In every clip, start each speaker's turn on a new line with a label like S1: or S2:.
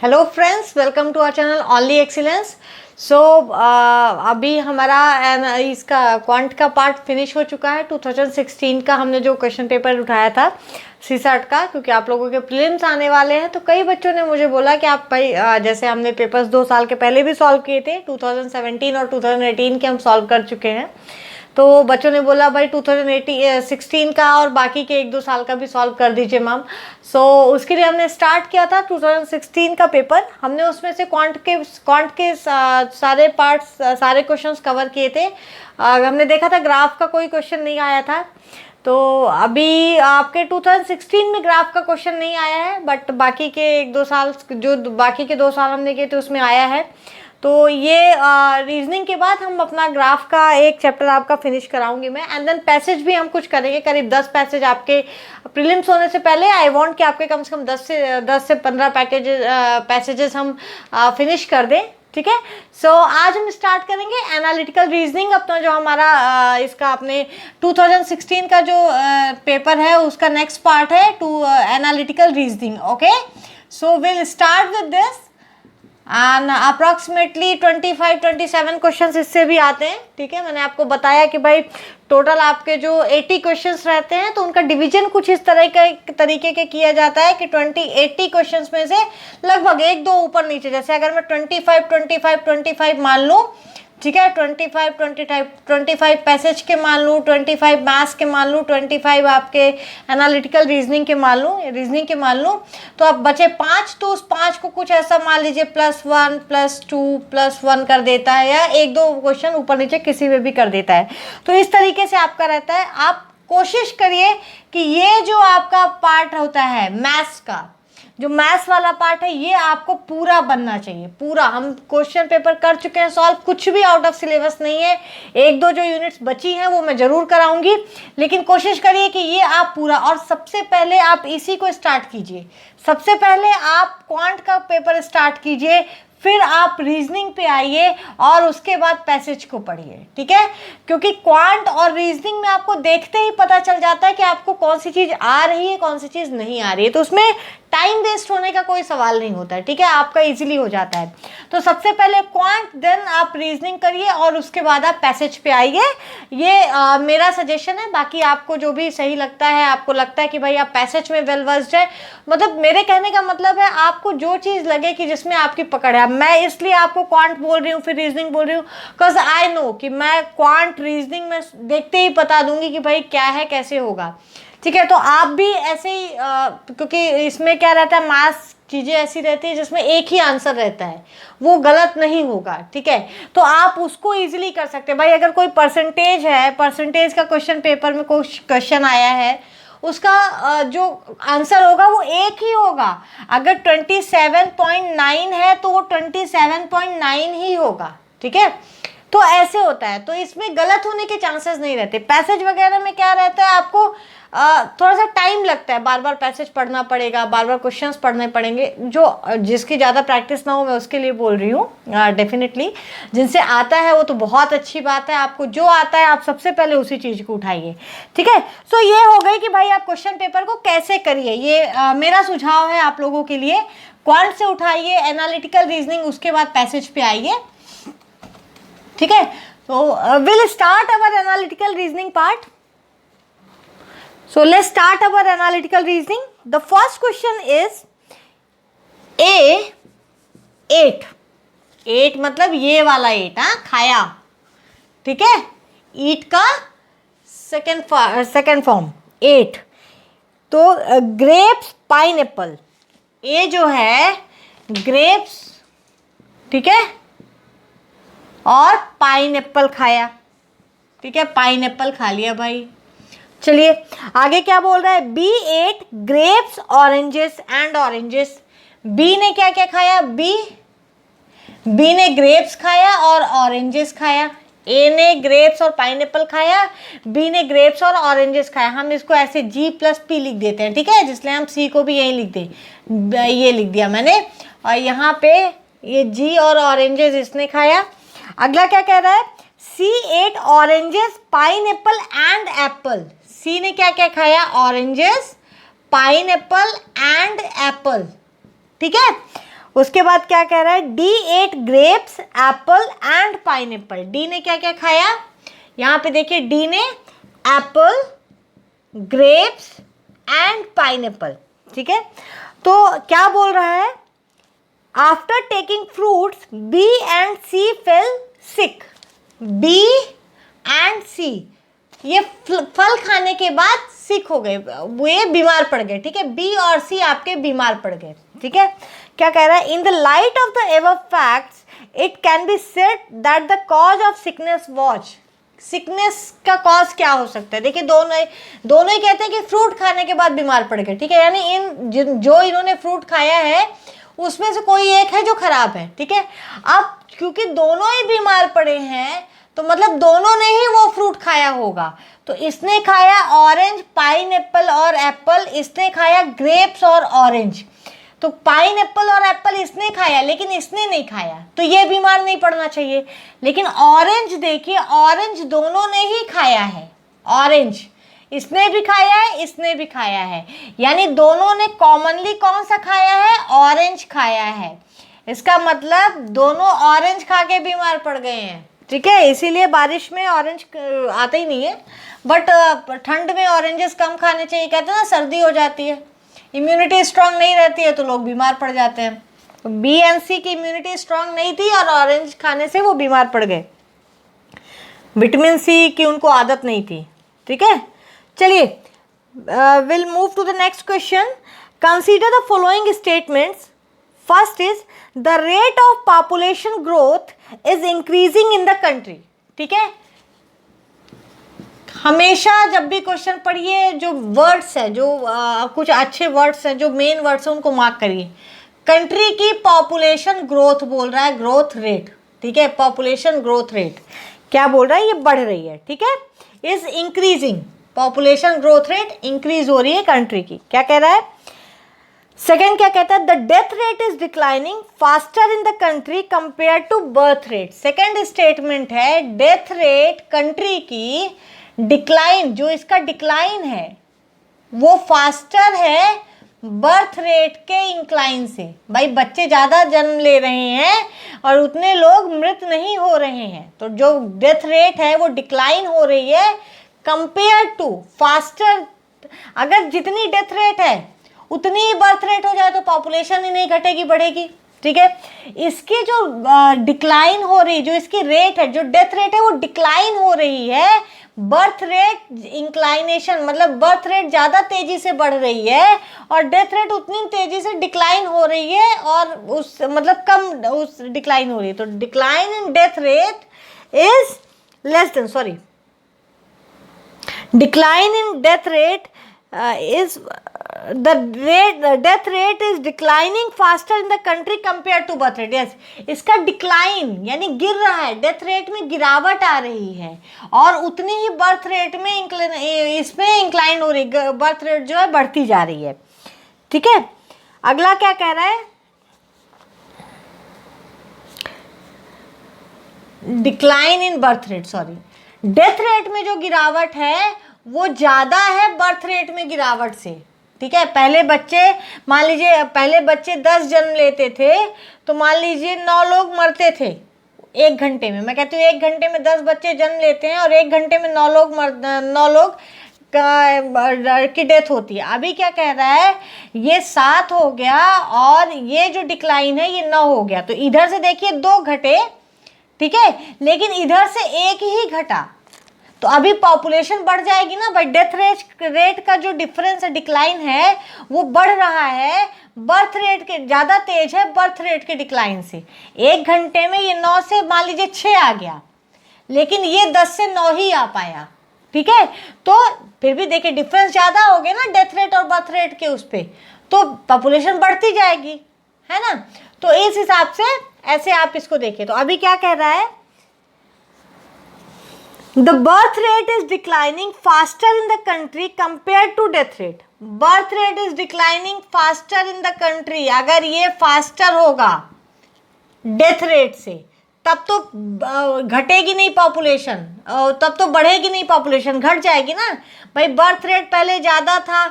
S1: Hello friends, welcome to our channel only excellence. So अभी हमारा इसका क्वांट का पार्ट फिनिश हो चुका है। 2016 का हमने जो क्वेश्चन पेपर उठाया था सीसैट का, क्योंकि आप लोगों के प्रीलिम्स आने वाले हैं तो कई बच्चों ने मुझे बोला कि आप भाई जैसे हमने पेपर्स 2 साल के पहले भी सॉल्व किए थे, 2017 और 2018 के हम सॉल्व कर चुके हैं। तो बच्चों ने बोला भाई 2016 का और बाकी के 1-2 साल का भी सॉल्व कर दीजिए मैम। सो उसके लिए हमने स्टार्ट किया था 2016 का पेपर। हमने उसमें से क्वांट के सारे पार्ट्स, सारे क्वेश्चंस कवर किए थे। हमने देखा था ग्राफ का कोई क्वेश्चन नहीं आया था। तो अभी आपके 2016 में ग्राफ का क्वेश्चन नहीं आया है, बट बाकी के 1-2 साल, जो बाकी के 2 साल हमने किए थे उसमें आया है। तो ये रीजनिंग के बाद हम अपना ग्राफ का एक चैप्टर आपका फिनिश कराऊंगी मैं, एंड देन पैसेज भी हम कुछ करेंगे। करीब 10 पैसेज आपके प्रीलिम्स होने से पहले आई वांट कि आपके कम से कम 10 से 15 पैसेजेस हम फिनिश कर दें, ठीक है। सो आज हम स्टार्ट करेंगे एनालिटिकल रीजनिंग। अपना जो हमारा इसका अपने 2016 का जो पेपर है उसका नेक्स्ट पार्ट है analytical reasoning. Okay, so will start with this and approximately 25-27 questions इससे भी आते हैं, ठीक है। मैंने आपको बताया कि भाई टोटल आपके जो 80 क्वेश्चंस रहते हैं तो उनका डिवीजन कुछ इस तरीके के किया जाता है कि 80 क्वेश्चंस में से लगभग 1-2 ऊपर नीचे, जैसे अगर मैं 25 मान लूँ, ठीक है, 25 पैसेज के मान लूँ, 25 मैथ्स के मान लूँ, 25 आपके एनालिटिकल रीजनिंग के मान लूँ, तो अब बचे 5, तो उस 5 को कुछ ऐसा मान लीजिए +1 +2 +1 कर देता है, या 1-2 क्वेश्चन ऊपर नीचे किसी में भी कर देता है। तो इस तरीके से आपका रहता है। आप कोशिश करिए कि ये जो आपका पार्ट होता है मैथ्स का, जो मैथ्स वाला पार्ट है, ये आपको पूरा बनना चाहिए। पूरा हम क्वेश्चन पेपर कर चुके हैं सॉल्व, कुछ भी आउट ऑफ सिलेबस नहीं है। 1-2 जो यूनिट्स बची हैं वो मैं जरूर कराऊंगी, लेकिन कोशिश करिए कि ये आप पूरा, और सबसे पहले आप इसी को स्टार्ट कीजिए। सबसे पहले आप क्वांट का पेपर स्टार्ट कीजिए, फिर आप रीजनिंग पे आइए और उसके बाद पैसेज को पढ़िए, ठीक है। क्योंकि क्वांट और रीजनिंग में आपको देखते ही पता चल जाता है कि आपको कौन सी चीज़ आ रही है, कौन सी चीज़ नहीं आ रही है। तो उसमें टाइम वेस्ट होने का कोई सवाल नहीं होता है, ठीक है, आपका इजीली हो जाता है। तो सबसे पहले क्वांट, देन आप रीजनिंग करिए और उसके बाद आप पैसेज पे आइए। ये मेरा सजेशन है। बाकी आपको जो भी सही लगता है, आपको लगता है कि भाई आप पैसेज में वेल वर्स्ड है, मतलब मेरे कहने का मतलब है आपको जो चीज़ लगे कि जिसमें आपकी पकड़ है। मैं इसलिए आपको क्वांट बोल रही हूँ फिर रीजनिंग बोल रही हूँ, बिकॉज आई नो कि मैं क्वांट रीजनिंग में देखते ही बता दूंगी कि भाई क्या है, कैसे होगा, ठीक है। तो आप भी ऐसे ही क्योंकि इसमें क्या रहता है, मैथ्स चीज़ें ऐसी रहती है जिसमें एक ही आंसर रहता है, वो गलत नहीं होगा, ठीक है। तो आप उसको इजीली कर सकते हैं। भाई अगर कोई परसेंटेज है, परसेंटेज का क्वेश्चन पेपर में कोई क्वेश्चन आया है, उसका जो आंसर होगा वो एक ही होगा। अगर 27.9 है तो वो 27.9 ही होगा, ठीक है। तो ऐसे होता है, तो इसमें गलत होने के चांसेस नहीं रहते। पैसेज वगैरह में क्या रहता है, आपको थोड़ा सा टाइम लगता है, बार बार पैसेज पढ़ना पड़ेगा, बार बार क्वेश्चंस पढ़ने पड़ेंगे। जो जिसकी ज़्यादा प्रैक्टिस ना हो, मैं उसके लिए बोल रही हूँ। डेफिनेटली जिनसे आता है वो तो बहुत अच्छी बात है। आपको जो आता है आप सबसे पहले उसी चीज़ को उठाइए, ठीक है। सो ये हो गई कि भाई आप क्वेश्चन पेपर को कैसे करिए। ये मेरा सुझाव है आप लोगों के लिए। क्वांट से उठाइए, एनालिटिकल रीजनिंग, उसके बाद पैसेज पे आइए, ठीक है। तो will start our analytical reasoning part. So let's start our analytical reasoning. The first question is A 8. 8 मतलब ये वाला 8, हाँ, खाया, ठीक है। ईट का सेकेंड फॉर्म 8। तो ग्रेप्स, पाइनएप्पल, ये जो है ग्रेप्स, ठीक है, और पाइनएप्पल खाया, ठीक है, पाइनएप्पल खा लिया भाई। चलिए आगे क्या बोल रहा है, B 8 grapes, oranges and oranges. B ने क्या क्या खाया, बी ने ग्रेप्स खाया और ऑरेंजेस खाया। ए ने ग्रेप्स और पाइनएप्पल खाया, बी ने ग्रेप्स और ऑरेंजेस खाया। हम इसको ऐसे G+P लिख देते हैं, ठीक है, जिसलिए हम सी को भी यही लिख दें। ये लिख दिया मैंने, और यहाँ पे ये G और ऑरेंजेस इसने खाया। अगला क्या कह रहा है, C8 oranges, pineapple and apple. C ने क्या क्या खाया, ऑरेंजेस, पाइनएप्पल एंड एप्पल, ठीक है। उसके बाद क्या कह रहा है, D ate grapes apple and pineapple. D ने क्या क्या खाया, यहाँ पे देखिए डी ने एप्पल, ग्रेप्स एंड पाइनएप्पल, ठीक है। तो क्या बोल रहा है, after taking fruits B and C fell sick. B and C ये फल खाने के बाद सिक हो गए, वो ये बीमार पड़ गए, ठीक है। बी और सी आपके बीमार पड़ गए, ठीक है। क्या कह रहा है, in the light of the above facts it can be said that the cause of sickness was. Sickness का कॉज क्या हो सकता है, देखिए दोनों ही कहते हैं कि फ्रूट खाने के बाद बीमार पड़ गए, ठीक है। यानी जो इन्होंने फ्रूट खाया है उसमें से कोई एक है जो खराब है, ठीक है। अब क्योंकि दोनों ही बीमार पड़े हैं तो मतलब दोनों ने ही वो फ्रूट खाया होगा। तो इसने खाया ऑरेंज, पाइनएप्पल और एप्पल, इसने खाया ग्रेप्स और ऑरेंज। तो पाइनएप्पल और एप्पल इसने खाया लेकिन इसने नहीं खाया, तो ये बीमार नहीं पड़ना चाहिए। लेकिन ऑरेंज देखिए, ऑरेंज दोनों ने ही खाया है, ऑरेंज इसने भी खाया है, इसने भी खाया है, यानी दोनों ने कॉमनली कौन सा खाया है, ऑरेंज खाया है। इसका मतलब दोनों ऑरेंज खा के बीमार पड़ गए हैं, ठीक है। इसीलिए बारिश में ऑरेंज आता ही नहीं है, बट ठंड में ऑरेंजेस कम खाने चाहिए। कहते हैं ना सर्दी हो जाती है, इम्यूनिटी स्ट्रांग नहीं रहती है तो लोग बीमार पड़ जाते हैं। तो बी एंड सी की इम्यूनिटी स्ट्रांग नहीं थी और ऑरेंज खाने से वो बीमार पड़ गए, विटामिन सी की उनको आदत नहीं थी, ठीक है। चलिए will move to the next question. Consider the following statements. First is the rate of population growth is increasing in the country, ठीक है। हमेशा जब भी क्वेश्चन पढ़िए, जो वर्ड्स है, जो कुछ अच्छे वर्ड्स हैं, जो मेन वर्ड्स हैं उनको मार्क करिए। कंट्री की पॉपुलेशन ग्रोथ बोल रहा है, ग्रोथ रेट, ठीक है। पॉपुलेशन ग्रोथ रेट क्या बोल रहा है, ये बढ़ रही है, ठीक है। Is increasing, population growth rate increase हो रही है कंट्री की। क्या कह रहा है, सेकेंड क्या कहता है, the death rate is declining faster in the country compare to birth rate. Second statement है, डेथ रेट कंट्री की डिक्लाइन, जो इसका डिक्लाइन है वो फास्टर है बर्थ रेट के इंक्लाइन से। भाई बच्चे ज़्यादा जन्म ले रहे हैं और उतने लोग मृत नहीं हो रहे हैं, तो जो डेथ रेट है वो डिक्लाइन हो रही है कंपेयर टू फास्टर। अगर जितनी डेथ रेट है उतनी ही बर्थ रेट हो जाए तो पॉपुलेशन ही नहीं घटेगी, बढ़ेगी, ठीक है। इसकी जो डिक्लाइन हो रही, जो इसकी रेट है, जो डेथ रेट है वो डिक्लाइन हो रही है, बर्थ रेट इंक्लाइनेशन, मतलब बर्थ रेट ज़्यादा तेजी से बढ़ रही है और डेथ रेट उतनी तेजी से डिक्लाइन हो रही है, और उस मतलब कम उस डिक्लाइन हो रही है। तो decline in death rate is less than, sorry, decline in death rate is the death rate is declining faster in the country compared to birth rate. Yes, इसका डिक्लाइन यानी गिर रहा है, डेथ रेट में गिरावट आ रही है और उतनी ही बर्थ रेट में इसमें इंक्लाइन हो रही है, बर्थ रेट जो है बढ़ती जा रही है, ठीक है। अगला क्या कह रहा है, decline in birth rate, sorry, death rate में जो गिरावट है वो ज़्यादा है बर्थ रेट में गिरावट से, ठीक है। पहले बच्चे, मान लीजिए पहले बच्चे 10 जन्म लेते थे तो मान लीजिए 9 लोग मरते थे 1 घंटे में। मैं कहती हूँ 1 घंटे में 10 बच्चे जन्म लेते हैं और 1 घंटे में 9 लोग की डेथ होती है। अभी क्या कह रहा है, ये 7 हो गया और ये जो डिक्लाइन है ये 9 हो गया। तो इधर से देखिए 2 घटे, ठीक है, लेकिन इधर से 1 ही घटा, तो अभी पॉपुलेशन बढ़ जाएगी ना भाई। डेथ रेट का जो डिफरेंस है, डिक्लाइन है, वो बढ़ रहा है, बर्थ रेट के ज़्यादा तेज है बर्थ रेट के डिक्लाइन से। 1 घंटे में ये 9 से मान लीजिए 6 आ गया, लेकिन ये 10 से 9 ही आ पाया, ठीक है। तो फिर भी देखिए डिफरेंस ज़्यादा हो गया ना डेथ रेट और बर्थ रेट के उस पर, तो पॉपुलेशन बढ़ती जाएगी, है ना। तो इस हिसाब से ऐसे आप इसको देखिए। तो अभी क्या कह रहा है, The birth rate is declining faster in the country compared to death rate. Birth rate is declining faster in the country. अगर ये faster होगा डेथ रेट से तब तो घटेगी नहीं पॉपुलेशन, तब तो बढ़ेगी नहीं पॉपुलेशन, घट जाएगी ना भाई। बर्थ रेट पहले ज़्यादा था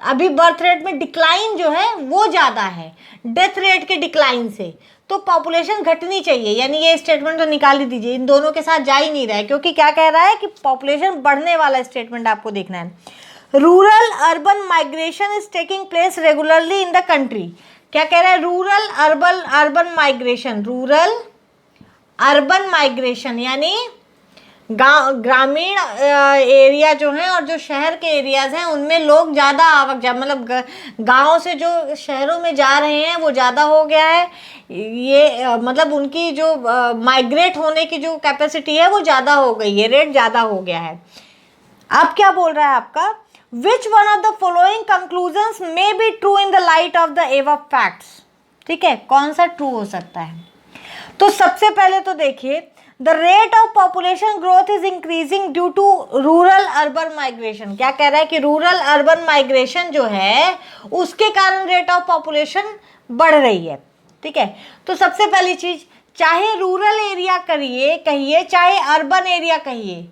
S1: अभी बर्थ रेट में डिक्लाइन जो है वो ज़्यादा है डेथ रेट के डिक्लाइन से, तो पॉपुलेशन घटनी चाहिए। यानी ये स्टेटमेंट तो निकाल ही दीजिए, इन दोनों के साथ जा ही नहीं रहा है, क्योंकि क्या कह रहा है कि पॉपुलेशन बढ़ने वाला स्टेटमेंट आपको देखना है। Rural urban migration is taking place regularly in the country. क्या कह रहा है? Rural urban migration, rural urban migration यानी ग्रामीण एरिया जो हैं और जो शहर के एरियाज हैं उनमें लोग ज़्यादा आवक जा, मतलब गाँव से जो शहरों में जा रहे हैं वो ज़्यादा हो गया है। ये मतलब उनकी जो माइग्रेट होने की जो कैपेसिटी है वो ज़्यादा हो गई है, रेट ज़्यादा हो गया है। अब क्या बोल रहा है आपका? Which one of the following conclusions may be true in the light of the above facts. ठीक है, कौन सा ट्रू हो सकता है? तो सबसे पहले तो देखिए, the rate of population growth is increasing due to rural urban migration. क्या कह रहा है कि रूरल अर्बन माइग्रेशन जो है उसके कारण रेट ऑफ पॉपुलेशन बढ़ रही है। ठीक है, तो सबसे पहली चीज, चाहे रूरल एरिया कहिए चाहे अर्बन एरिया कहिए,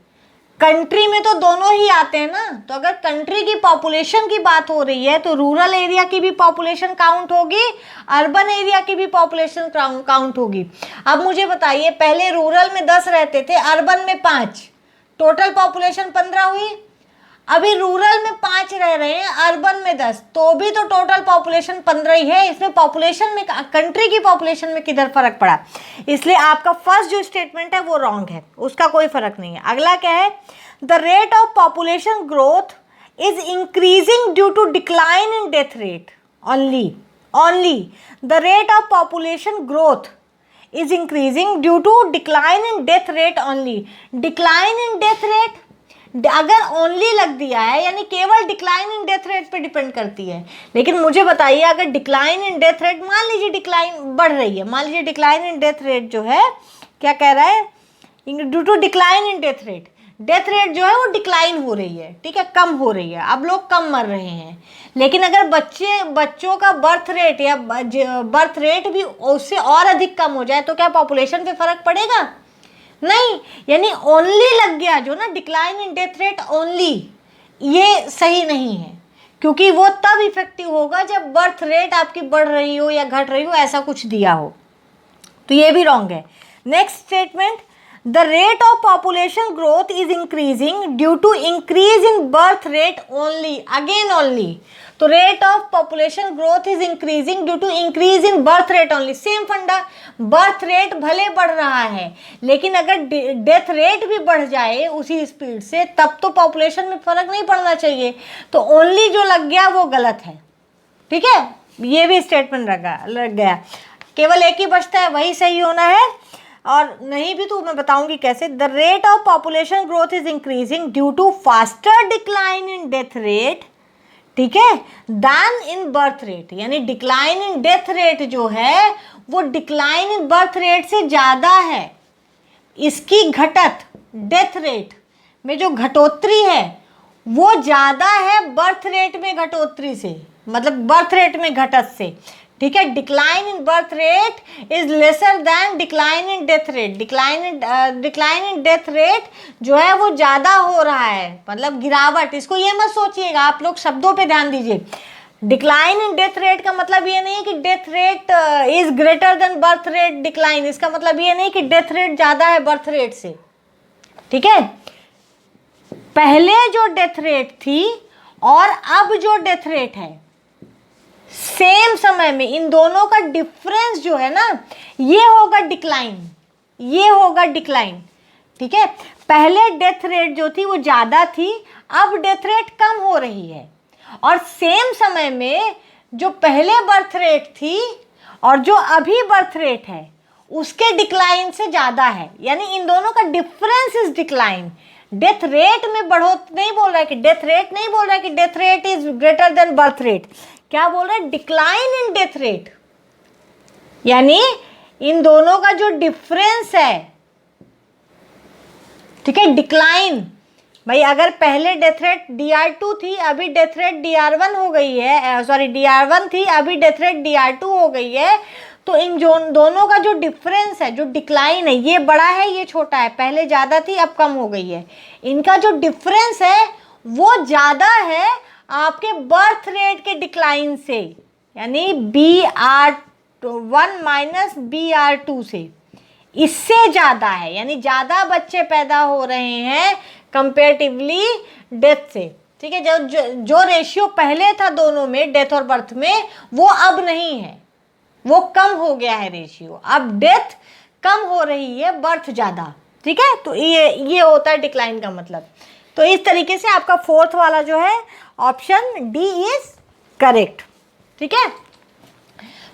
S1: कंट्री में तो दोनों ही आते हैं ना। तो अगर कंट्री की पॉपुलेशन की बात हो रही है तो रूरल एरिया की भी पॉपुलेशन काउंट होगी, अर्बन एरिया की भी पॉपुलेशन काउंट होगी। अब मुझे बताइए, पहले रूरल में 10 रहते थे, अर्बन में 5, टोटल पॉपुलेशन 15 हुई। अभी रूरल में 5 रह रहे हैं, अर्बन में 10, तो भी तो टोटल पॉपुलेशन 15 ही है। इसमें पॉपुलेशन में, कंट्री की पॉपुलेशन में किधर फर्क पड़ा? इसलिए आपका फर्स्ट जो स्टेटमेंट है वो रॉन्ग है, उसका कोई फर्क नहीं है। अगला क्या है? The rate of population growth is increasing due to decline in death rate only the rate of population growth is increasing due to decline in death rate only. Decline in death rate अगर only लग दिया है यानी केवल decline in death rate पे depend करती है। लेकिन मुझे बताइए, अगर डिक्लाइन इन डेथ रेट, मान लीजिए डिक्लाइन बढ़ रही है, मान लीजिए डिक्लाइन इन डेथ रेट जो है, क्या कह रहा है? Due to decline in death rate, death rate जो है वो डिक्लाइन हो रही है। ठीक है, कम हो रही है, अब लोग कम मर रहे हैं। लेकिन अगर बच्चों का बर्थ रेट या बर्थ रेट भी उससे और अधिक कम हो जाए तो क्या पॉपुलेशन पे फर्क पड़ेगा? नहीं, यानी ओनली लग गया जो ना, decline in death rate only, ये सही नहीं है, क्योंकि वो तब इफेक्टिव होगा जब बर्थ रेट आपकी बढ़ रही हो या घट रही हो, ऐसा कुछ दिया हो। तो ये भी रॉन्ग है। Next statement, the rate of population growth is increasing due to increase in birth rate only, again only. तो rate of population growth is increasing due to increase in birth rate only, same फंडा। Birth rate भले बढ़ रहा है लेकिन अगर death rate भी बढ़ जाए उसी स्पीड से, तब तो पॉपुलेशन में फर्क नहीं पड़ना चाहिए। तो ओनली जो लग गया वो गलत है। ठीक है, ये भी स्टेटमेंट लग गया, केवल एक ही बचता है, वही सही होना है। और नहीं भी तो मैं बताऊंगी कैसे। The rate of population growth is increasing due to faster decline in death rate, ठीक है, दैन इन बर्थ रेट। यानी डिक्लाइन इन डेथ रेट जो है वो डिक्लाइन इन बर्थ रेट से ज़्यादा है। इसकी घटत, डेथ रेट में जो घटोतरी है वो ज़्यादा है बर्थ रेट में घटोतरी से, मतलब बर्थ रेट में घटत से। ठीक है, decline in birth rate is lesser than decline in death rate. Decline in death rate जो है वो ज़्यादा हो रहा है, मतलब गिरावट। इसको ये मत सोचिएगा, आप लोग शब्दों पे ध्यान दीजिए। डिक्लाइन इन डेथ रेट का मतलब ये नहीं है कि death rate is greater than birth rate decline. इसका मतलब ये नहीं कि डेथ रेट ज़्यादा है बर्थ रेट से। ठीक है, पहले जो डेथ रेट थी और अब जो डेथ रेट है, सेम समय में इन दोनों का डिफरेंस जो है ना, ये होगा डिक्लाइन, ये होगा डिक्लाइन। ठीक है, पहले डेथ रेट जो थी वो ज़्यादा थी, अब डेथ रेट कम हो रही है। और सेम समय में जो पहले बर्थ रेट थी और जो अभी बर्थ रेट है उसके डिक्लाइन से ज़्यादा है, यानी इन दोनों का difference is decline. Death rate में बढ़ोतरी नहीं बोल रहा है कि डेथ रेट नहीं बोल रहा है कि death rate is greater than birth rate. क्या बोल रहा है? डिक्लाइन इन डेथ रेट, यानी इन दोनों का जो डिफरेंस है, ठीक है, डिक्लाइन। भाई अगर पहले डेथ रेट DR2 थी, अभी डेथ रेट DR1 हो गई है, सॉरी DR1 थी, अभी डेथ रेट DR2 हो गई है, तो इन दोनों का जो डिफरेंस है, जो डिक्लाइन है, ये बड़ा है ये छोटा है, पहले ज़्यादा थी अब कम हो गई है। इनका जो डिफरेंस है वो ज़्यादा है, आपके बर्थ रेट के डिक्लाइन से, यानी BR1 माइनस BR2 से, इससे ज़्यादा है, यानी ज़्यादा बच्चे पैदा हो रहे हैं कंपेरेटिवली डेथ से। ठीक है, जो रेशियो पहले था दोनों में, डेथ और बर्थ में, वो अब नहीं है, वो कम हो गया है रेशियो। अब डेथ कम हो रही है, बर्थ ज़्यादा। ठीक है, तो ये होता है डिक्लाइन का मतलब। तो इस तरीके से आपका फोर्थ वाला जो है ऑप्शन डी इज करेक्ट। ठीक है,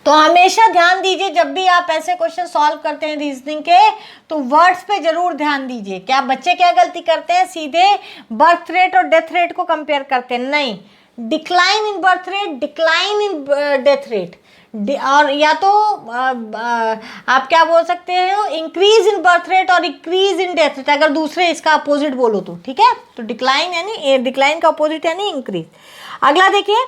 S1: तो हमेशा ध्यान दीजिए जब भी आप ऐसे क्वेश्चन सॉल्व करते हैं रीजनिंग के, तो वर्ड्स पे जरूर ध्यान दीजिए। क्या बच्चे क्या गलती करते हैं, सीधे बर्थ रेट और डेथ रेट को कंपेयर करते हैं। नहीं, decline in birth rate, decline in death rate, और या तो आप क्या बोल सकते हैं, इंक्रीज इन बर्थ रेट और इंक्रीज इन डेथ रेट, अगर दूसरे इसका अपोजिट बोलो तो। ठीक है, तो डिक्लाइन यानी डिक्लाइन का अपोजिट यानी इंक्रीज। अगला देखिए,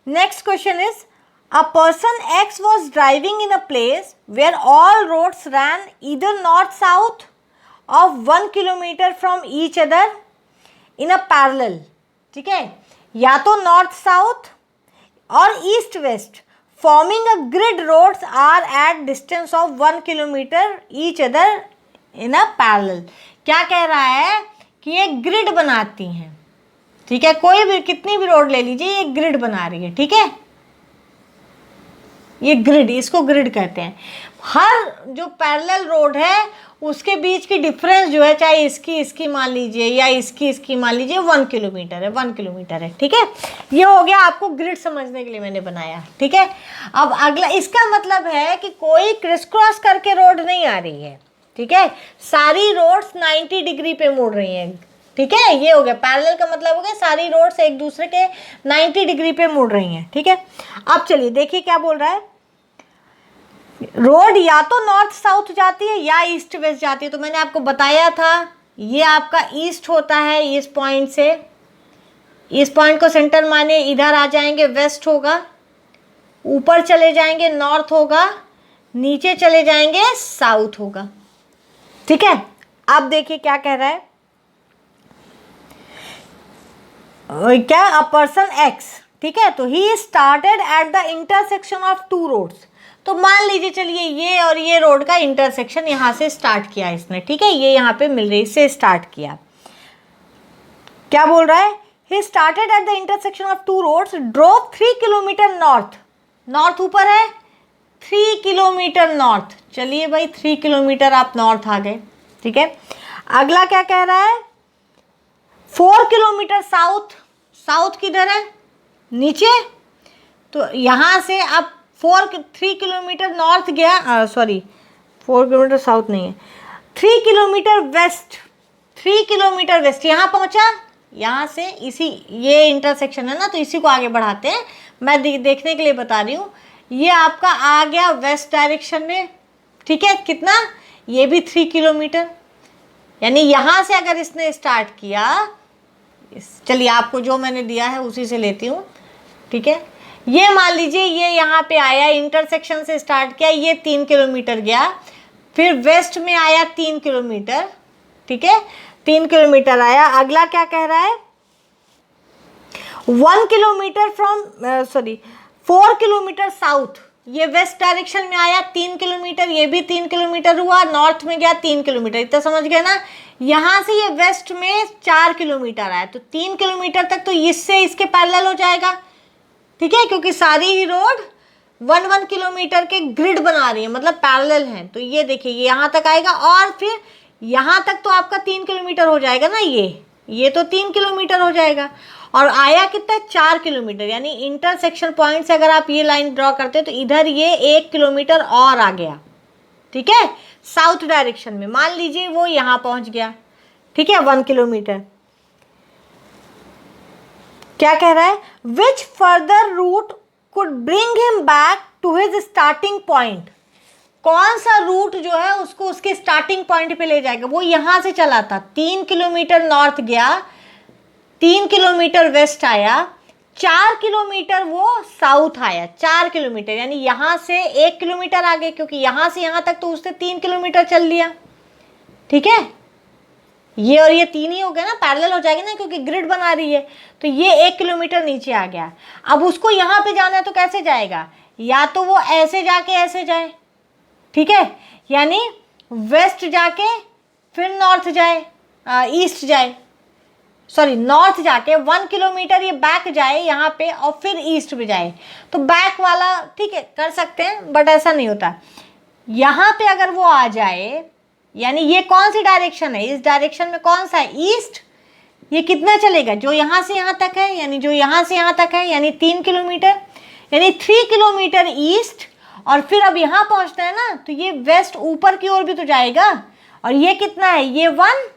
S1: next question is, a person X was driving in a place where all roads ran either north-south of 1 kilometer from each other in a parallel. ठीक है, या तो नॉर्थ साउथ और east west, forming a grid, roads are at distance of 1 kilometre each other in a parallel. क्या कह रहा है कि ये ग्रिड बनाती हैं। ठीक है, कोई भी कितनी भी रोड ले लीजिए, ये ग्रिड बना रही है। ठीक है, ये ग्रिड, इसको ग्रिड कहते हैं। हर जो पैरेलल रोड है उसके बीच की डिफरेंस जो है, चाहे इसकी मान लीजिए या इसकी मान लीजिए, 1 किलोमीटर है, 1 किलोमीटर है। ठीक है, ये हो गया, आपको ग्रिड समझने के लिए मैंने बनाया। ठीक है, अब अगला, इसका मतलब है कि कोई क्रिस क्रॉस करके रोड नहीं आ रही है। ठीक है, सारी रोड्स 90 डिग्री पे मुड़ रही हैं। ठीक है, ये हो गया पैरेलल का मतलब हो गया सारी रोड्स एक दूसरे के 90 डिग्री पे मुड़ रही हैं। ठीक है, अब चलिए देखिए क्या बोल रहा है। रोड या तो नॉर्थ साउथ जाती है या ईस्ट वेस्ट जाती है। तो मैंने आपको बताया था, ये आपका ईस्ट होता है, इस पॉइंट से, इस पॉइंट को सेंटर माने, इधर आ जाएंगे वेस्ट होगा, ऊपर चले जाएंगे नॉर्थ होगा, नीचे चले जाएंगे साउथ होगा। ठीक है, अब देखिए क्या कह रहा है, क्या, अ पर्सन एक्स। ठीक है, तो he started at the intersection of 2 roads. तो मान लीजिए, चलिए ये और ये रोड का इंटरसेक्शन यहाँ से स्टार्ट किया इसने। ठीक है, ये यहाँ पे मिल रही, इससे स्टार्ट किया। क्या बोल रहा है, he started at the intersection of 2 roads, drove 3 kilometre north. North ऊपर है, 3 किलोमीटर नॉर्थ। चलिए भाई, 3 किलोमीटर आप नॉर्थ आ गए। ठीक है, अगला क्या कह रहा है, 4 किलोमीटर साउथ। साउथ किधर है, नीचे। तो यहाँ से अब 3 किलोमीटर नॉर्थ गया, सॉरी 4 किलोमीटर साउथ नहीं है, 3 किलोमीटर वेस्ट, 3 किलोमीटर वेस्ट यहाँ पहुँचा। यहाँ से इसी, ये इंटरसेक्शन है ना, तो इसी को आगे बढ़ाते हैं, मैं देखने के लिए बता रही हूँ। ये आपका आ गया वेस्ट डायरेक्शन में। ठीक है, कितना, ये भी 3 किलोमीटर, यानी यहाँ से अगर इसने स्टार्ट किया, चलिए आपको जो मैंने दिया है उसी से लेती हूँ। ठीक है, ये मान लीजिए ये यहाँ पे आया, इंटरसेक्शन से स्टार्ट किया, ये 3 किलोमीटर गया, फिर वेस्ट में आया 3 किलोमीटर। ठीक है, 3 किलोमीटर आया। अगला क्या कह रहा है, 1 किलोमीटर फ्रॉम, 4 किलोमीटर साउथ। ये वेस्ट डायरेक्शन में आया 3 किलोमीटर, ये भी 3 किलोमीटर हुआ, नॉर्थ में गया 3 किलोमीटर। इतना समझ गए ना। यहाँ से ये वेस्ट में 4 किलोमीटर आया, तो 3 किलोमीटर तक तो इससे इसके पैरेलल हो जाएगा। ठीक है, क्योंकि सारी ही रोड 1-1 किलोमीटर के ग्रिड बना रही है, मतलब पैरेलल हैं। तो ये देखिए, ये यहाँ तक आएगा, और फिर यहाँ तक तो आपका 3 किलोमीटर हो जाएगा ना, ये तो 3 किलोमीटर हो जाएगा। और आया कितना, 4 किलोमीटर, यानी इंटरसेक्शन पॉइंट से अगर आप ये लाइन ड्रॉ करते हैं तो इधर ये 1 किलोमीटर और आ गया। ठीक है, साउथ डायरेक्शन में मान लीजिए वो यहाँ पहुँच गया। ठीक है, 1 किलोमीटर। क्या कह रहा है, which further route could bring him back to his starting point. कौन सा रूट जो है उसको उसके स्टार्टिंग पॉइंट पे ले जाएगा। वो यहाँ से चला था, 3 किलोमीटर नॉर्थ गया, 3 किलोमीटर वेस्ट आया, 4 किलोमीटर वो साउथ आया, 4 किलोमीटर, यानी यहाँ से 1 किलोमीटर आगे, क्योंकि यहाँ से यहाँ तक तो उसने 3 किलोमीटर चल लिया। ठीक है, ये और ये 3 ही हो गया ना, पैरेलल हो जाएगी ना क्योंकि ग्रिड बना रही है। तो ये 1 किलोमीटर नीचे आ गया। अब उसको यहाँ पे जाना है तो कैसे जाएगा, या तो वो ऐसे जाके ऐसे जाए, ठीक है, यानी वेस्ट जाके फिर नॉर्थ जाए, ईस्ट जाए, सॉरी नॉर्थ जाके 1 किलोमीटर ये बैक जाए यहाँ पे और फिर ईस्ट में जाए। तो बैक वाला ठीक है कर सकते हैं, बट ऐसा नहीं होता। यहाँ पे अगर वो आ जाए, यानी ये कौन सी डायरेक्शन है, इस डायरेक्शन में कौन सा है, ईस्ट। ये कितना चलेगा, जो यहाँ से यहाँ तक है, यानी जो यहाँ से यहाँ तक है, यानी 3 किलोमीटर, यानी 3 किलोमीटर ईस्ट। और फिर अब यहाँ पहुँचना है ना, तो ये वेस्ट ऊपर की ओर भी तो जाएगा। और ये कितना है, ये 1,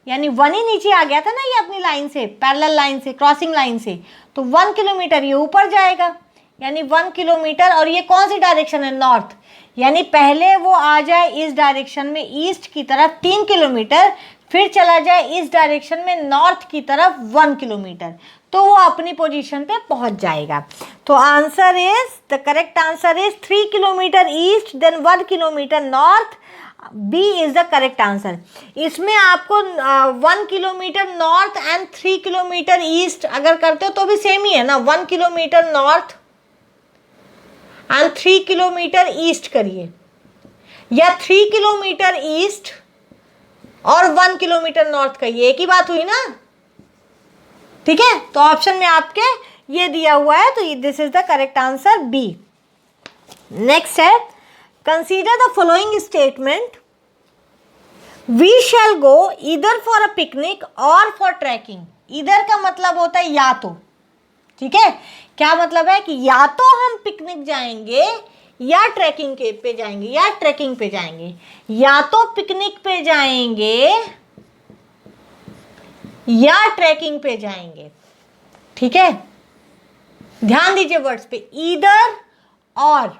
S1: यानी 1 ही नीचे आ गया था ना ये अपनी लाइन से, पैरेलल लाइन से, क्रॉसिंग लाइन से। तो 1 किलोमीटर ये ऊपर जाएगा, यानी 1 किलोमीटर। और ये कौन सी डायरेक्शन है, नॉर्थ, यानी पहले वो आ जाए इस डायरेक्शन में ईस्ट की तरफ 3 किलोमीटर, फिर चला जाए इस डायरेक्शन में नॉर्थ की तरफ 1 किलोमीटर, तो वो अपनी पोजीशन पे पहुंच जाएगा। तो answer is, the correct answer is 3 kilometre east then 1 kilometre north. B is the correct answer. इसमें आपको 1 kilometre north and 3 kilometre east अगर करते हो तो भी सेम ही है ना, 1 kilometre north and 3 kilometre east करिए, या 3 किलोमीटर ईस्ट और 1 किलोमीटर नॉर्थ करिए, एक ही बात हुई ना, ठीक है। तो ऑप्शन में आपके ये दिया हुआ है, तो this is the correct answer B. Next है, consider the following statement, we shall go either for a picnic or for trekking. Either का मतलब होता है या तो, ठीक है, क्या मतलब है कि या तो हम पिकनिक जाएंगे या ट्रैकिंग के पे जाएंगे, या ट्रैकिंग पे जाएंगे, या तो पिकनिक पे जाएंगे या ट्रैकिंग पे जाएंगे, ठीक है। ध्यान दीजिए वर्ड्स पे, ईदर और,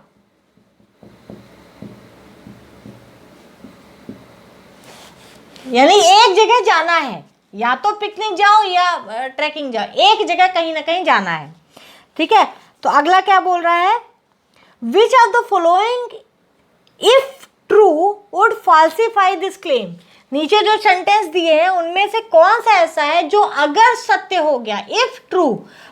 S1: यानी एक जगह जाना है, या तो पिकनिक जाओ या ट्रैकिंग जाओ, एक जगह कहीं ना कहीं जाना है, ठीक है। तो अगला क्या बोल रहा है, which of the following if true would falsify this claim. नीचे जो सेंटेंस दिए हैं उनमें से कौन सा ऐसा है जो अगर सत्य हो गया, इफ ट्रू,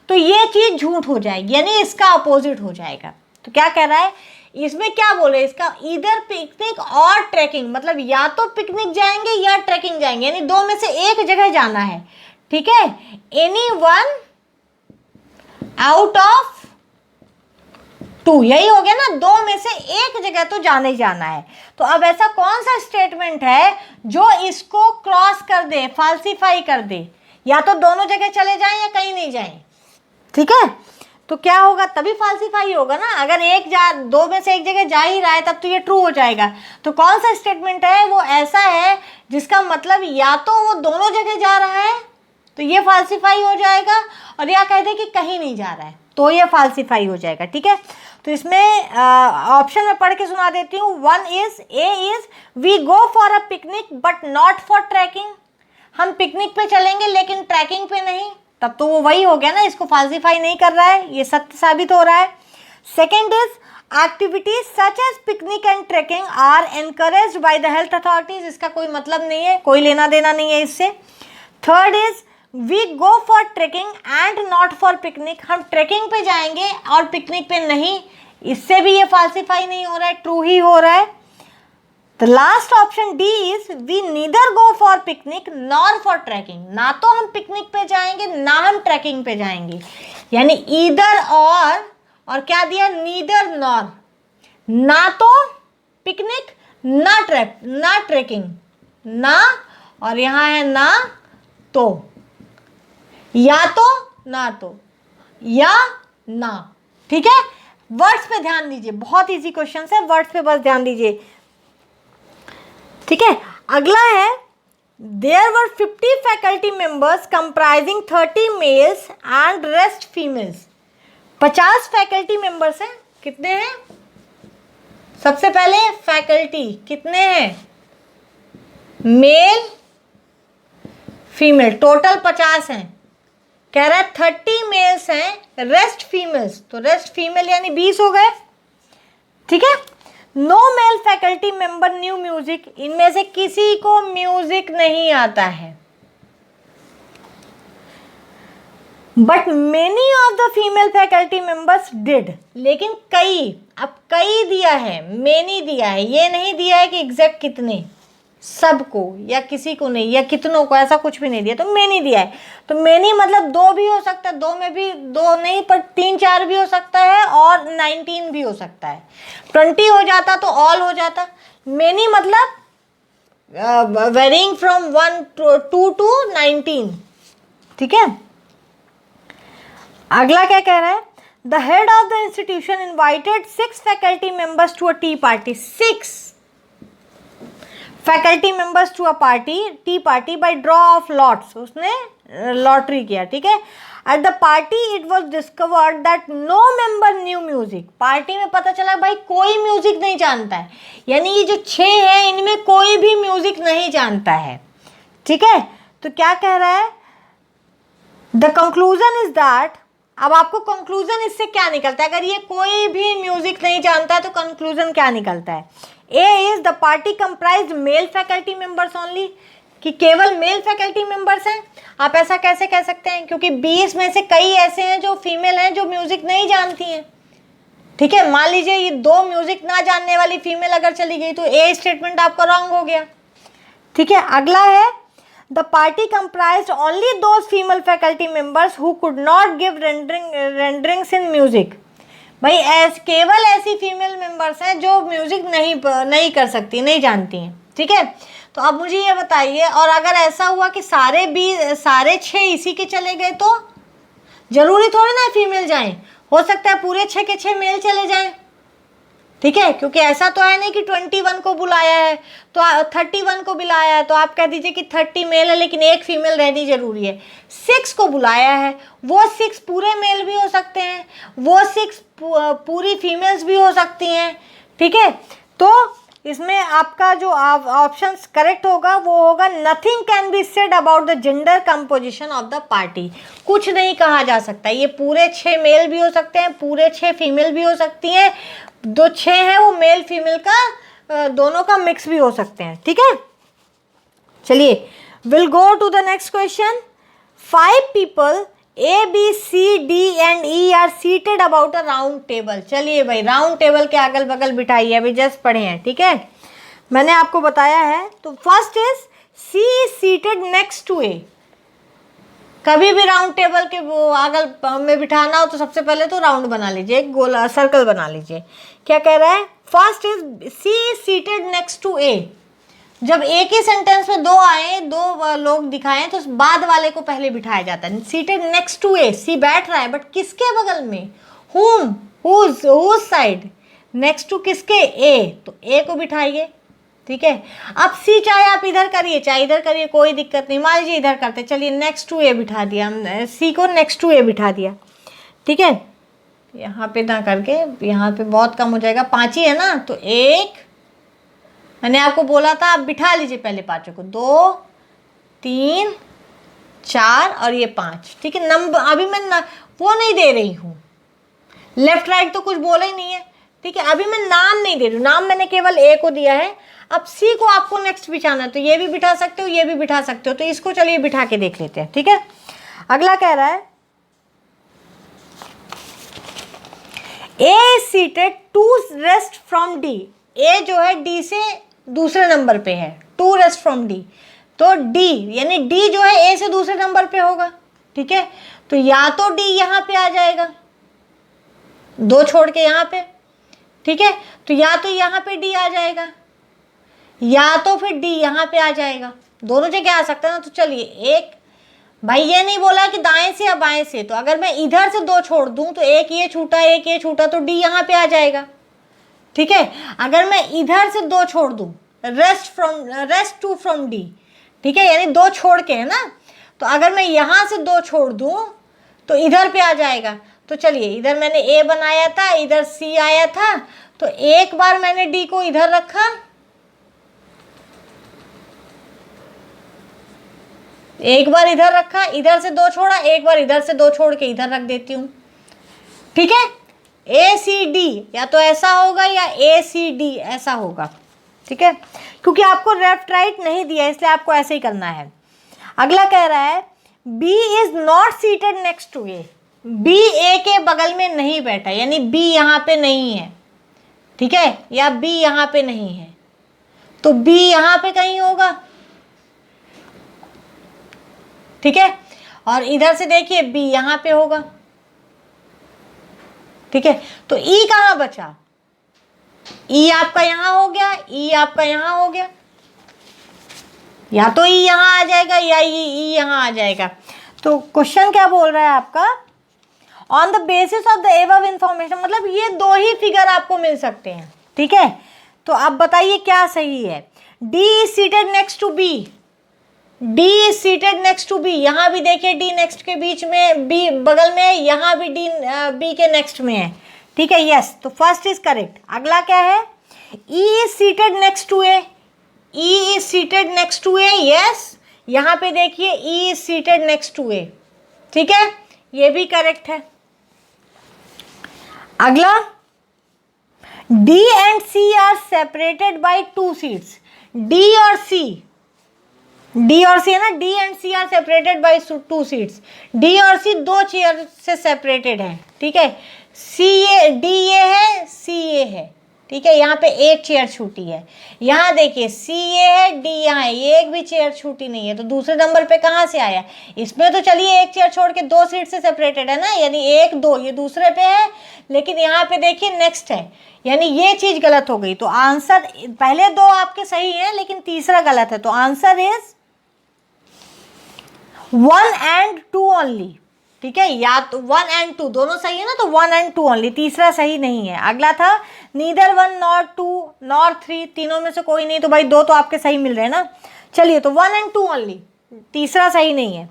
S1: तो ये चीज झूठ हो जाएगी, यानी इसका अपोजिट हो जाएगा। तो क्या कह रहा है इसमें, क्या बोले, इसका इधर पिकनिक और ट्रैकिंग, मतलब या तो पिकनिक जाएंगे या ट्रैकिंग जाएंगे, यानी दो में से एक जगह जाना है, ठीक है। एनी वन आउट ऑफ 2, यही हो गया ना, दो में से एक जगह तो जाने ही जाना है। तो अब ऐसा कौन सा स्टेटमेंट है जो इसको क्रॉस कर दे, फाल्सीफाई कर दे, या तो दोनों जगह चले जाएं या कहीं नहीं जाएं, ठीक है। तो क्या होगा, तभी फाल्सीफाई होगा ना, अगर दो में से एक जगह जा ही रहा है तब तो ये ट्रू हो जाएगा। तो कौन सा स्टेटमेंट है वो ऐसा है जिसका मतलब या तो वो दोनों जगह जा रहा है तो ये फाल्सीफाई हो जाएगा, और या कह दे कि कहीं नहीं जा रहा है तो ये फाल्सीफाई हो जाएगा, ठीक है। तो इसमें ऑप्शन में पढ़ के सुना देती हूँ। A is we go for a picnic but not for trekking. हम पिकनिक पे चलेंगे लेकिन ट्रैकिंग पे नहीं, तब तो वो वही हो गया ना, इसको फाल्सीफाई नहीं कर रहा है, ये सत्य साबित हो रहा है। Second is activities such as picnic and trekking are encouraged by the health authorities. इसका कोई मतलब नहीं है, कोई लेना देना नहीं है इससे। Third is we go for trekking and not for picnic. हम ट्रैकिंग पे जाएंगे और पिकनिक पे नहीं, इससे भी ये फाल्सीफाई नहीं हो रहा है, ट्रू ही हो रहा है। The last option D is we neither go for picnic nor for trekking. ना तो हम पिकनिक पे जाएंगे ना हम ट्रैकिंग पे जाएंगे, यानी ईदर और क्या दिया, नीदर नॉर, ना तो पिकनिक ना ट्रैकिंग, ना और यहाँ है ना तो, या तो ना तो या ना, ठीक है। वर्ड्स पे ध्यान दीजिए, बहुत इजी क्वेश्चन है, वर्ड्स पे बस ध्यान दीजिए, ठीक है। अगला है, there were 50 faculty members comprising 30 males and rest females. 50 faculty members हैं, कितने हैं, सबसे पहले फैकल्टी कितने हैं, मेल फीमेल, टोटल 50 हैं। कह रहा है 30 मेल्स हैं, रेस्ट फीमेल्स, तो रेस्ट फीमेल यानी 20 हो गए, ठीक है। No male faculty member knew music, इनमें से किसी को म्यूजिक नहीं आता है। But many of the female faculty members did, लेकिन कई, अब कई दिया है, मेनी दिया है, ये नहीं दिया है कि एग्जैक्ट कितने, सबको या किसी को नहीं या कितनों को, ऐसा कुछ भी नहीं दिया, तो मेनी दिया है। तो मेनी मतलब दो भी हो सकता है, दो में भी दो नहीं पर 3-4 भी हो सकता है और 19 भी हो सकता है। 20 हो जाता तो ऑल हो जाता। मेनी मतलब वेरिंग फ्रॉम 1 to 2 to 19, ठीक है। अगला क्या कह रहा है, the head of the institution invited 6 faculty members to a tea party, 6 faculty members to a party, tea party by draw of lots, उसने लॉटरी किया, ठीक है। At the party it was discovered that no member knew music, party में पता चला भाई कोई music नहीं जानता है, यानी ये जो 6 है इनमें कोई भी म्यूजिक नहीं जानता है, ठीक है। तो क्या कह रहा है, द कंक्लूजन इज दैट, अब आपको कंक्लूजन इससे क्या निकलता है, अगर ये कोई भी म्यूजिक नहीं जानता है तो कंक्लूजन क्या निकलता है। A is the party comprised male faculty members only, कि केवल मेल फैकल्टी मेंबर्स हैं। आप ऐसा कैसे कह सकते हैं, क्योंकि 20 में से कई ऐसे हैं जो फीमेल हैं जो म्यूजिक नहीं जानती हैं, ठीक है। मान लीजिए ये 2 म्यूजिक ना जानने वाली फीमेल अगर चली गई तो ए स्टेटमेंट आपका रॉन्ग हो गया, ठीक है। अगला है, the party comprised only those female faculty members who could not give renderings in music, भाई केवल ऐसी फीमेल मेंबर्स हैं जो म्यूजिक नहीं कर सकती, नहीं जानती हैं, ठीक है। तो अब मुझे ये बताइए, और अगर ऐसा हुआ कि सारे 6 इसी के चले गए तो जरूरी थोड़ी ना फीमेल जाएं, हो सकता है पूरे 6 के 6 मेल चले जाएं, ठीक है। क्योंकि ऐसा तो है नहीं कि 21 को बुलाया है तो 31 को बुलाया है तो आप कह दीजिए कि 30 मेल है लेकिन एक फीमेल रहनी जरूरी है। 6 को बुलाया है, वो 6 पूरे मेल भी हो सकते हैं, वो 6 पूरी फीमेल्स भी हो सकती हैं, ठीक है। तो इसमें आपका जो ऑप्शंस करेक्ट होगा वो होगा, nothing can be said about the gender composition of the party, कुछ नहीं कहा जा सकता। ये पूरे 6 मेल भी हो सकते हैं, पूरे 6 फीमेल भी हो सकती हैं, जो 6 हैं वो मेल फीमेल का दोनों का मिक्स भी हो सकते हैं, ठीक है। चलिए, will go to the next question. 5 people A, B, C, D and E are seated about a round table. चलिए भाई, राउंड टेबल के अगल बगल बिठाइए, अभी जस्ट पढ़े हैं, ठीक है, मैंने आपको बताया है। तो first is C is seated next to A। कभी भी राउंड टेबल के वो अगल में बिठाना हो तो सबसे पहले तो राउंड बना लीजिए, एक गोला सर्कल बना लीजिए। क्या कह रहा है, first is C is seated next to A। जब एक ही सेंटेंस में 2 आए, 2 लोग दिखाएं तो बाद वाले को पहले बिठाया जाता है। Seated next to A, C बैठ रहा है बट किसके बगल में, whom, whose side, next to किसके, ए, तो ए को बिठाइए, ठीक है। अब सी चाहे आप इधर करिए चाहे इधर करिए, कोई दिक्कत नहीं। मान लीजिए इधर करते, चलिए नेक्स्ट टू ए बिठा दिया, सी को नेक्स्ट टू ए बिठा दिया, ठीक है। यहाँ पे ना करके, यहाँ पे बहुत कम हो जाएगा, 5 ही है ना, तो 1, मैंने आपको बोला था आप बिठा लीजिए पहले 5 को, 2, 3, 4 और ये 5, ठीक है। नंबर अभी मैं वो नहीं दे रही हूँ, लेफ्ट राइट तो कुछ बोला ही नहीं है, ठीक है। अभी मैं नाम नहीं दे रही हूँ, नाम मैंने केवल ए को दिया है। अब सी को आपको नेक्स्ट बिठाना है, तो ये भी बिठा सकते हो, ये भी बिठा सकते हो, तो इसको चलिए बिठा के देख लेते हैं, ठीक है। अगला कह रहा है, A seated to rest from D. A जो है डी से दूसरे नंबर पे है, टू रेस्ट फ्रॉम डी, तो डी यानी डी जो है ए से दूसरे नंबर पे होगा, ठीक है। तो या तो डी यहाँ पे आ जाएगा, 2 छोड़ के यहाँ पे, ठीक है। तो या तो यहाँ पे डी आ जाएगा या तो फिर डी यहाँ पे आ जाएगा, दोनों जगह आ सकता है ना। तो चलिए, एक भाई ये नहीं बोला कि दाएं से या बाएं से, तो अगर मैं इधर से 2 छोड़ दूं तो एक ये छूटा एक ये छूटा, तो डी यहाँ पे आ जाएगा, ठीक है। अगर मैं इधर से 2 छोड़ दूं, रेस्ट टू फ्रॉम डी, ठीक है, यानी 2 छोड़ के, है ना। तो अगर मैं यहाँ से 2 छोड़ दूं तो इधर पे आ जाएगा। तो चलिए, इधर मैंने ए बनाया था, इधर सी आया था, तो एक बार मैंने डी को इधर रखा, एक बार इधर रखा, इधर से 2 छोड़ा, एक बार इधर से 2 छोड़ के इधर रख देती हूँ, ठीक है। ACD या तो ऐसा होगा या ACD ऐसा होगा, ठीक है, क्योंकि आपको लेफ्ट राइट नहीं दिया इसलिए आपको ऐसे ही करना है। अगला कह रहा है B is not seated next to A, B A के बगल में नहीं बैठा, यानी B यहाँ पे नहीं है, ठीक है, या B यहाँ पे नहीं है, तो B यहाँ पे कहीं होगा, ठीक है, और इधर से देखिए B यहाँ पे होगा, ठीक है, तो E कहाँ बचा, E आपका यहाँ हो गया, E आपका यहाँ हो गया, या तो E यहाँ आ जाएगा या E यहाँ आ जाएगा। तो क्वेश्चन क्या बोल रहा है आपका, on the basis of the above information, मतलब ये दो ही फिगर आपको मिल सकते हैं, ठीक है, तो आप बताइए क्या सही है। D is seated next to B, D is seated next to B, यहाँ भी देखिए D नेक्स्ट के बीच में, B बगल में, यहाँ भी D B के नेक्स्ट में है, ठीक है, यस, तो फर्स्ट इज करेक्ट। अगला क्या है, E is seated next to A, E is seated next to A, yes, यहाँ पे देखिए E is seated next to A, ठीक है, ये भी करेक्ट है। अगला, D and C are separated by 2 seats, D और C, D और C है ना, D and C are separated by 2 seats, D और C 2 चेयर से सेपरेटेड है, ठीक है, D ये है, C ये है, ठीक है, यहाँ पे एक चेयर छूटी है, यहाँ देखिए C ये है, D यहाँ है, ये एक भी चेयर छूटी नहीं है, तो दूसरे नंबर पे कहाँ से आया, इसमें तो चलिए एक चेयर छोड़ के 2 सीट से सेपरेटेड है ना, यानी 1 2 ये दूसरे पे है, लेकिन यहाँ पे देखिए नेक्स्ट है, यानी ये चीज गलत हो गई, तो आंसर, पहले 2 आपके सही हैं लेकिन तीसरा गलत है, तो आंसर इज 1 and 2 ओनली, ठीक है, या तो 1 and 2 दोनों सही है ना, तो 1 and 2 ओनली, तीसरा सही नहीं है। अगला था नीदर 1 नॉर 2 नॉर 3, तीनों में से कोई नहीं, तो भाई 2 तो आपके सही मिल रहे हैं ना, चलिए, तो 1 and 2 ओनली, तीसरा सही नहीं है,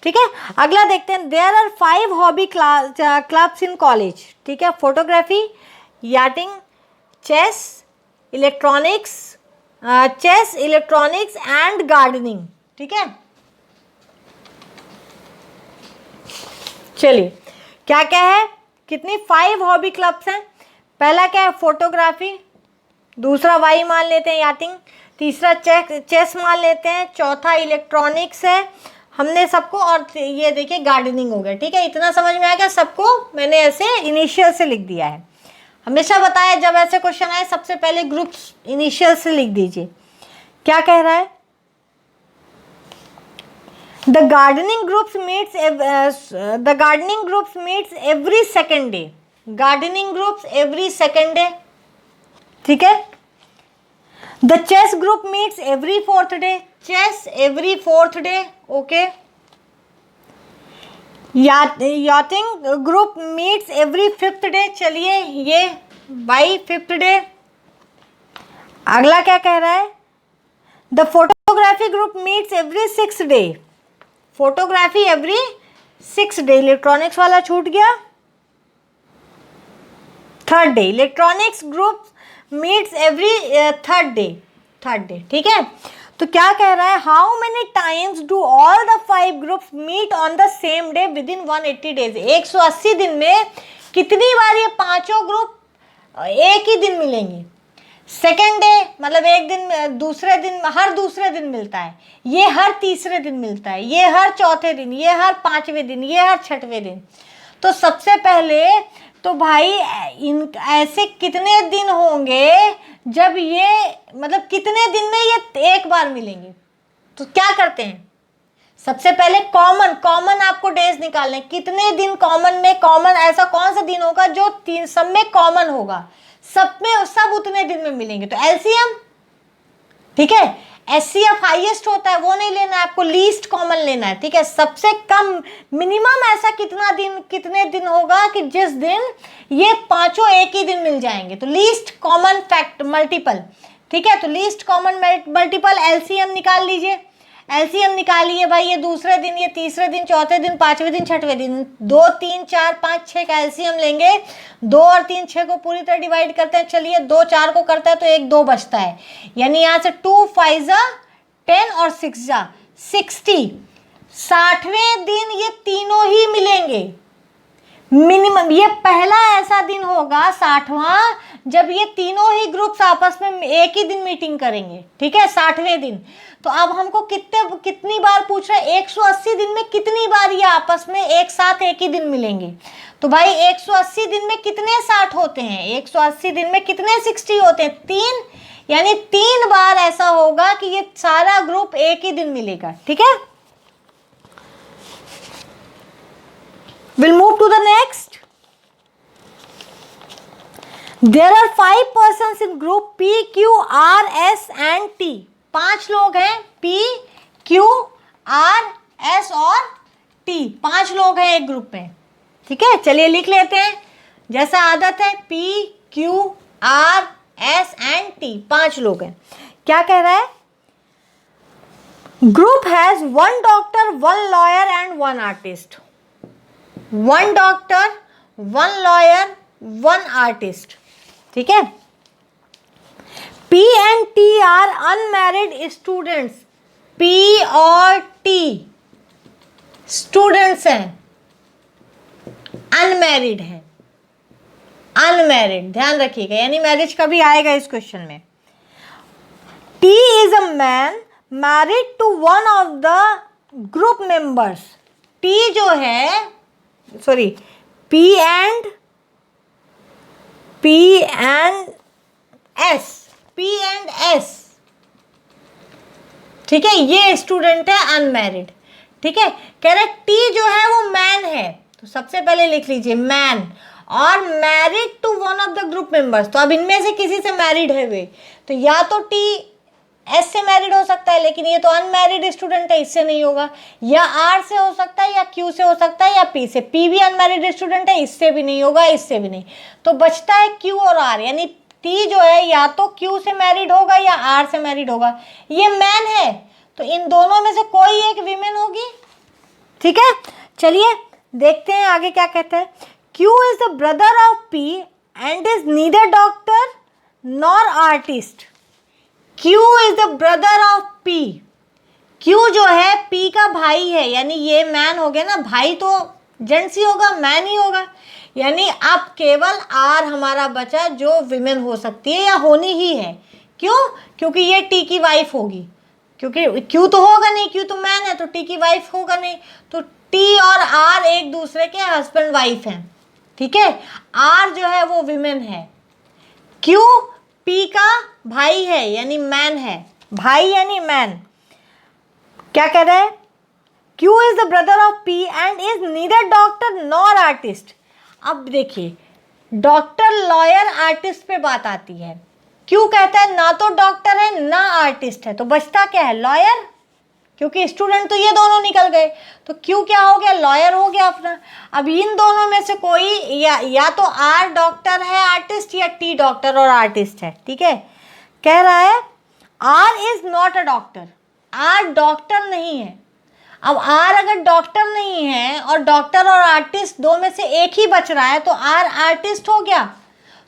S1: ठीक है। अगला देखते हैं, there are 5 hobby clubs in college, ठीक है, photography, yachting, chess, electronics and gardening, ठीक है। चलिए, क्या क्या है, कितनी 5 हॉबी क्लब्स हैं, पहला क्या है फोटोग्राफी, दूसरा वाई मान लेते हैं याटिंग, तीसरा चेस मान लेते हैं, चौथा इलेक्ट्रॉनिक्स है, हमने सबको, और ये देखिए गार्डनिंग हो गया, ठीक है, इतना समझ में आ गया सबको, मैंने ऐसे इनिशियल से लिख दिया है। हमेशा बताया जब ऐसे क्वेश्चन आए सबसे पहले ग्रुप्स इनिशियल से लिख दीजिए। क्या कह रहा है, The gardening groups meets every second day. Gardening groups every second day. ठीक है. The chess group meets every 4th day. Chess every 4th day. Okay. Yachting group meets every 5th day. चलिए ये by 5th day. अगला क्या कह रहा है, The photography group meets every 6th day. Photography every 6 day, electronics वाला छूट गया, 3rd day, electronics group meets every 3rd day, ठीक है। तो क्या कह रहा है, how many times do all the 5 groups meet on the same day within 180 days, 180 दिन में कितनी बार ये पांचों ग्रुप एक ही दिन मिलेंगे, सेकेंड डे मतलब एक दिन, दूसरे दिन, हर दूसरे दिन मिलता है, ये हर तीसरे दिन मिलता है, ये हर चौथे दिन, ये हर 5वें दिन, ये हर 6वें दिन। तो सबसे पहले तो भाई इन ऐसे कितने दिन होंगे जब ये, मतलब कितने दिन में ये एक बार मिलेंगे, तो क्या करते हैं, सबसे पहले कॉमन आपको डेज निकालने, कितने दिन कॉमन में, कॉमन ऐसा कौन सा दिन होगा जो सब में कॉमन होगा, सब में सब उतने दिन में मिलेंगे, तो एलसीएम, ठीक है, एचसीएफ हाईएस्ट होता है वो नहीं लेना है आपको, लीस्ट कॉमन लेना है, ठीक है, सबसे कम मिनिमम ऐसा कितने दिन होगा कि जिस दिन ये पांचों एक ही दिन मिल जाएंगे, तो लीस्ट कॉमन फैक्ट मल्टीपल, ठीक है, तो लीस्ट कॉमन मल्टीपल एलसीएम निकाल लीजिए, एलसीएम निकालिए भाई, ये दूसरे दिन, ये तीसरे दिन, चौथे दिन, 5वें दिन, 6वें दिन, 2 3 4 5 6 का एलसीएम लेंगे, 2 और 3 6 को पूरी तरह डिवाइड करते हैं, चलिए 2 4 को करता है तो 1 2 बचता है, यानी यहाँ से 2 5 जा 10 और 6 जा 60, 60वें दिन ये तीनों ही मिलेंगे, मिनिमम ये पहला ऐसा दिन होगा 60वां जब ये तीनों ही ग्रुप्स आपस में एक ही दिन मीटिंग करेंगे, ठीक है, 60वें दिन। तो अब हमको कितनी बार पूछ रहा है, 180 दिन में कितनी बार ये आपस में एक साथ एक ही दिन मिलेंगे। तो भाई 180 दिन में कितने 60 होते हैं, 180 दिन में कितने 60 होते हैं, 3, यानी 3 बार ऐसा होगा कि ये सारा ग्रुप एक ही दिन मिलेगा, ठीक है। We'll move to the next. There are 5 persons in group P, Q, R, S and T. 5 लोग हैं, P, Q, R, S और T, 5 लोग हैं एक ग्रुप में, ठीक है। चलिए लिख लेते हैं जैसा आदत है, P, Q, R, S and T, 5 लोग हैं। क्या कह रहा है, group has 1 doctor, 1 lawyer and 1 artist. 1 doctor, 1 lawyer, 1 artist, ठीक है। P and T are unmarried students. P और T स्टूडेंट्स हैं, अनमैरिड हैं, अनमैरिड ध्यान रखिएगा, यानी मैरिज का भी आएगा इस क्वेश्चन में। T is a man married to one of the group members. T जो है, सॉरी, P एंड S, ठीक है, ये स्टूडेंट है अनमैरिड, ठीक है। कह रहे T जो है वो मैन है, तो सबसे पहले लिख लीजिए मैन, और married to one of the group members, तो अब इनमें से किसी से मैरिड है वे, तो या तो T S से मैरिड हो सकता है, लेकिन ये तो अनमैरिड स्टूडेंट है, इससे नहीं होगा, या R से हो सकता है, या Q से हो सकता है, या P से। P भी अनमैरिड स्टूडेंट है, इससे भी नहीं होगा, इससे भी नहीं, तो बचता है Q और R, यानी T जो है या तो Q से मैरिड होगा या R से मैरिड होगा। ये मैन है, तो इन दोनों में से कोई एक विमेन होगी, ठीक है। चलिए देखते हैं आगे क्या कहते हैं। Q is the brother of P and is neither doctor nor artist. Q is the brother of P। Q जो है P का भाई है, यानी ये मैन हो गया ना, भाई तो जेंट्स ही होगा, मैन ही होगा, यानी अब केवल R हमारा बचा जो विमेन हो सकती है या होनी ही है। क्यों? क्योंकि ये T की वाइफ होगी, क्योंकि Q तो होगा नहीं, Q तो मैन है, तो T की वाइफ होगा नहीं, तो T और R एक दूसरे के हस्बैंड वाइफ हैं, ठीक है। R जो है वो विमेन है, Q P का भाई है, यानी मैन है, भाई यानी मैन। क्या कह रहा है, Q is the brother of P and is neither doctor nor artist. अब देखिए डॉक्टर, लॉयर, आर्टिस्ट पे बात आती है। Q कहता है ना तो डॉक्टर है ना आर्टिस्ट है, तो बचता क्या है, लॉयर, क्योंकि स्टूडेंट तो ये दोनों निकल गए, तो Q क्या हो गया, लॉयर हो गया अपना। अब इन दोनों में से कोई या तो R डॉक्टर है आर्टिस्ट, या T डॉक्टर और आर्टिस्ट है, ठीक है। कह रहा है R is not a doctor, R doctor नहीं है। अब R अगर डॉक्टर नहीं है और डॉक्टर और आर्टिस्ट दो में से एक ही बच रहा है, तो R आर्टिस्ट हो गया,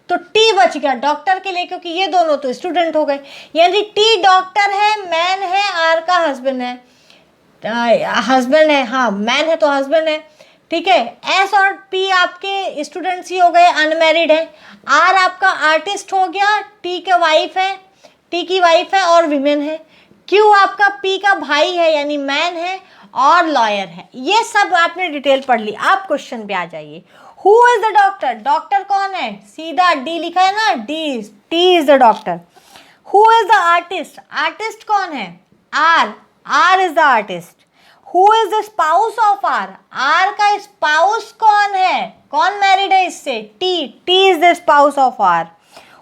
S1: तो T बच गया डॉक्टर के लिए, क्योंकि ये दोनों तो स्टूडेंट हो गए। यानी T डॉक्टर है, मैन है, R का हस्बैंड है, हस्बैंड है, हाँ मैन है तो हस्बैंड है, ठीक है। S और P आपके स्टूडेंट्स ही हो गए, अनमैरिड है। R आपका आर्टिस्ट हो गया, T की वाइफ है और विमेन है। Q आपका P का भाई है, यानी मैन है और लॉयर है। ये सब आपने डिटेल पढ़ ली। आप क्वेश्चन पे आ जाइए। Who is the doctor, doctor कौन है, सीधा D लिखा है ना, T is the doctor. Who is the artist, artist कौन है, R is the artist. Who is the spouse of R का स्पाउस कौन है, कौन मैरिड है इससे, T is the spouse of R।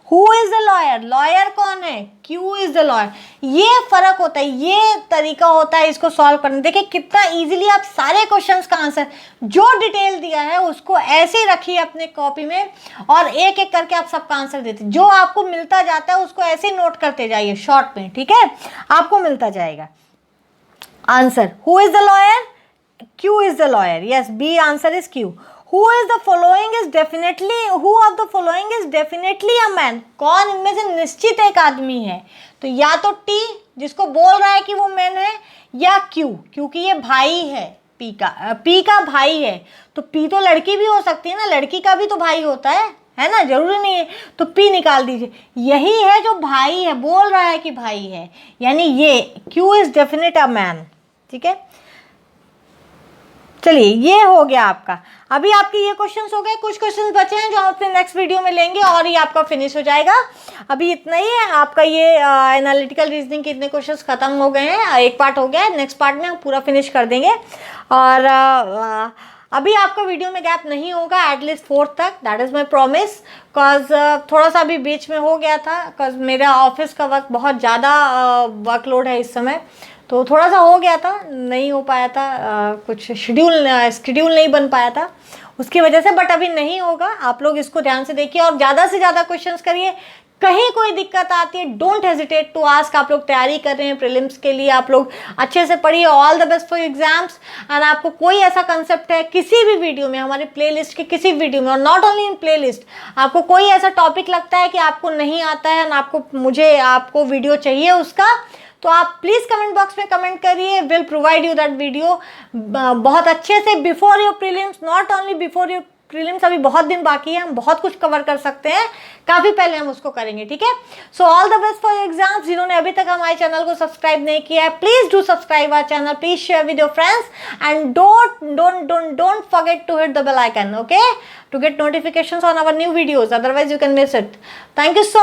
S1: Who is the lawyer, lawyer कौन है, Q इज द लॉयर। ये फर्क होता है, ये तरीका होता है इसको सॉल्व करने। देखिए कितना इजीली आप सारे क्वेश्चंस का आंसर जो डिटेल दिया है उसको ऐसे ही रखिए अपने कॉपी में, और एक एक करके आप सबका आंसर देते, जो आपको मिलता जाता है उसको ऐसे ही नोट करते जाइए शॉर्ट में, ठीक है, आपको मिलता जाएगा answer. Who is the lawyer, Q is the lawyer, yes, B answer is Q। Who is the following is definitely, who of the following is definitely a man, कौन इनमें से निश्चित एक आदमी है, तो या तो T जिसको बोल रहा है कि वो मैन है, या Q क्योंकि ये भाई है, पी का, पी का भाई है तो पी तो लड़की भी हो सकती है ना, लड़की का भी तो भाई होता है ना, जरूरी नहीं है। तो पी निकाल दीजिए, यही है जो भाई है, बोल रहा है कि भाई है, यानी ये Q is definite a man. ठीक है, चलिए ये हो गया आपका। अभी आपके ये क्वेश्चंस हो गए, कुछ क्वेश्चंस बचे हैं जो हम अपने नेक्स्ट वीडियो में लेंगे और ये आपका फिनिश हो जाएगा। अभी इतना ही है आपका, ये एनालिटिकल रीजनिंग के इतने क्वेश्चंस खत्म हो गए हैं, एक पार्ट हो गया है, नेक्स्ट पार्ट में हम पूरा फिनिश कर देंगे। और अभी आपका वीडियो में गैप नहीं होगा एटलीस्ट 4th तक, that is my promise. Because थोड़ा सा अभी बीच में हो गया था, बिकॉज मेरा ऑफिस का वर्क बहुत ज़्यादा वर्कलोड है इस समय, तो थोड़ा सा हो गया था, नहीं हो पाया था, कुछ शेड्यूल नहीं बन पाया था उसकी वजह से, बट अभी नहीं होगा। आप लोग इसको ध्यान से देखिए और ज़्यादा से ज़्यादा क्वेश्चंस करिए। कहीं कोई दिक्कत आती है, डोंट हेजिटेट टू आस्क। आप लोग तैयारी कर रहे हैं प्रीलिम्स के लिए, आप लोग अच्छे से पढ़िए। All the best for exams. And आपको कोई ऐसा कंसेप्ट है किसी भी वीडियो में, हमारे प्लेलिस्ट के किसी वीडियो में, और नॉट ओनली इन प्लेलिस्ट, आपको कोई ऐसा टॉपिक लगता है कि आपको नहीं आता है और आपको वीडियो चाहिए उसका, तो आप प्लीज़ कमेंट बॉक्स में कमेंट करिए, will provide you that video बहुत अच्छे से before your prelims, not only before your prelims. अभी बहुत दिन बाकी है, हम बहुत कुछ कवर कर सकते हैं, काफ़ी पहले हम उसको करेंगे। ठीक है, so all the best for your exams. जिन्होंने अभी तक हमारे चैनल को सब्सक्राइब नहीं किया है, please do subscribe our channel, please share with your friends and don't forget to hit the bell icon, okay, to get notifications on our new videos, otherwise you can miss it. Thank you so